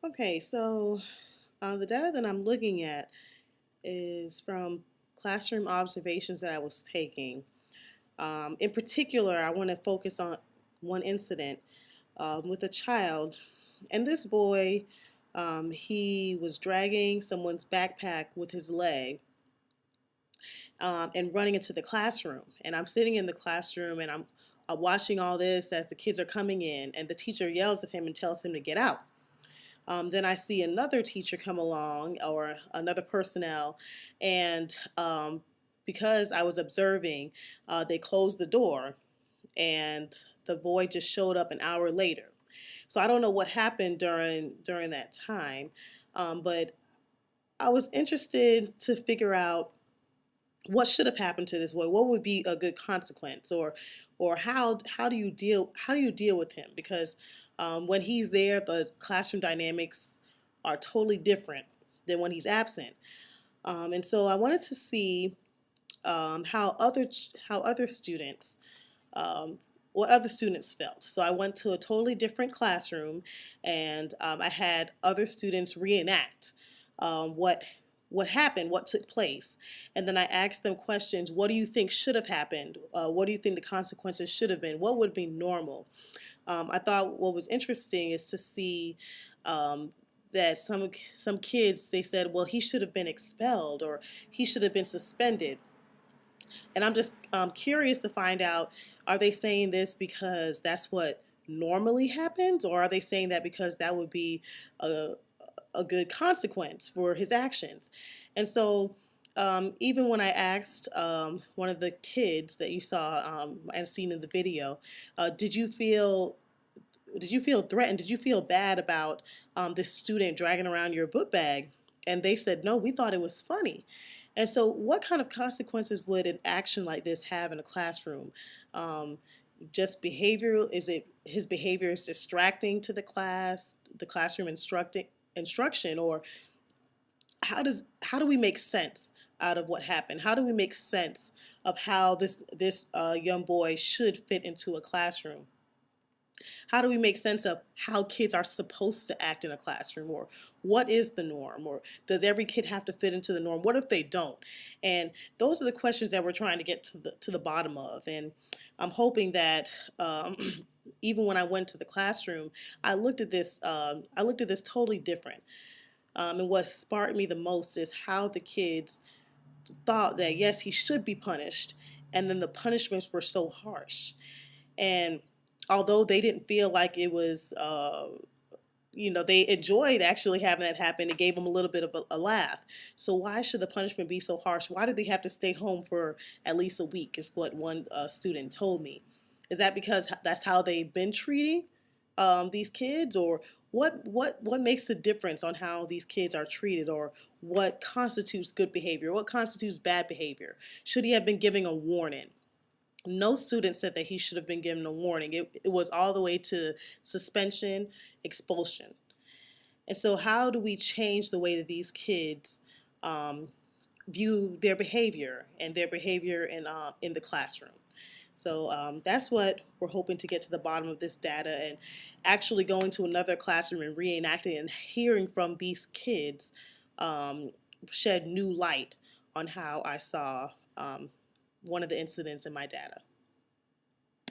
Okay, so the data that I'm looking at is from classroom observations that I was taking. In particular, I want to focus on one incident with a child. And this boy, he was dragging someone's backpack with his leg and running into the classroom. And I'm sitting in the classroom and I'm watching all this as the kids are coming in, and the teacher yells at him and tells him to get out. Then I see another teacher come along or another personnel, and because I was observing, they closed the door, and the boy just showed up an hour later. So I don't know what happened during that time, but I was interested to figure out what should have happened to this boy. What would be a good consequence, or how do you deal with him? Because when he's there, the classroom dynamics are totally different than when he's absent. And so I wanted to see how other students um, what other students felt. So I went to a totally different classroom, and I had other students reenact what happened, what took place, and then I asked them questions. What do you think should have happened? What do you think the consequences should have been? What would be normal? I thought what was interesting is to see. That some kids, they said, well, he should have been expelled or he should have been suspended. And I'm just curious to find out, are they saying this because that's what normally happens, or are they saying that because that would be a, a good consequence for his actions? And so, even when I asked one of the kids that you saw and seen in the video, did you feel threatened? Did you feel bad about this student dragging around your book bag? And they said, no, we thought it was funny. And so, what kind of consequences would an action like this have in a classroom? Um, just behavioral? Is it his behavior is distracting to the classroom instruction, or how do we make sense out of what happened? How do we make sense of how this young boy should fit into a classroom? How do we make sense of how kids are supposed to act in a classroom, or what is the norm, or does every kid have to fit into the norm? What if they don't? And those are the questions that we're trying to get to the bottom of. And I'm hoping that even when I went to the classroom, I looked at this totally different. And what sparked me the most is how the kids thought that yes, he should be punished, and then the punishments were so harsh. And although they didn't feel like it was, they enjoyed actually having that happen. It gave them a little bit of a laugh. So why should the punishment be so harsh? Why do they have to stay home for at least a week? Is what one student told me. Is that because that's how they've been treating these kids, or what makes the difference on how these kids are treated, or what constitutes good behavior? What constitutes bad behavior? Should he have been giving a warning? No student said that he should have been given a warning. It was all the way to suspension, expulsion. And so, how do we change the way that these kids um, view their behavior and their behavior in the classroom? So that's what we're hoping to get to the bottom of this data, and actually going to another classroom and reenacting and hearing from these kids um, shed new light on how I saw one of the incidents in my data.